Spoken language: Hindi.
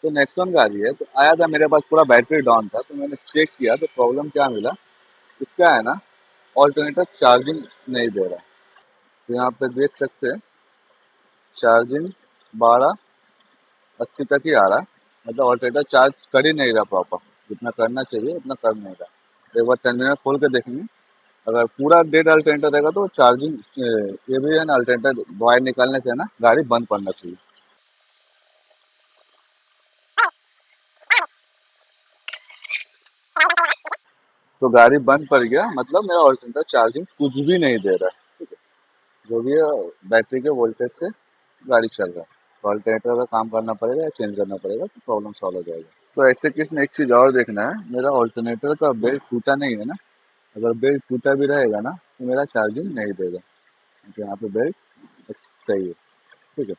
तो नेक्सॉन गाड़ी है, तो आया था मेरे पास पूरा बैटरी डाउन था, तो मैंने चेक किया तो प्रॉब्लम क्या मिला, इसका है ना ऑल्टरनेटर चार्जिंग नहीं दे रहा। तो यहाँ पे देख सकते हैं चार्जिंग 1280 तक ही आ रहा है, मतलब ऑल्टरनेटर चार्ज कर ही नहीं रहा प्रॉपर, जितना करना चाहिए उतना कर नहीं रहा। एक बार टर्मिनल खोल के देखेंगे, अगर पूरा डेड अल्टरनेटर रहेगा तो चार्जिंग ये भी है ना, अल्टरनेटर वायर निकालने से है ना गाड़ी बंद पड़ना चाहिए। तो गाड़ी बंद पड़ गया, मतलब मेरा अल्टरनेटर चार्जिंग कुछ भी नहीं दे रहा है। ठीक है, जो भी है बैटरी के वोल्टेज से गाड़ी चल रहा है। तो अल्टरनेटर का काम करना पड़ेगा या चेंज करना पड़ेगा तो प्रॉब्लम सॉल्व हो जाएगा। तो ऐसे केस में एक चीज़ और देखना है, मेरा अल्टरनेटर का बेल्ट टूटा नहीं है ना। अगर बेल्ट टूटा भी रहेगा ना तो मेरा चार्जिंग नहीं देगा, क्योंकि यहाँ पे बेल्ट सही है। ठीक है।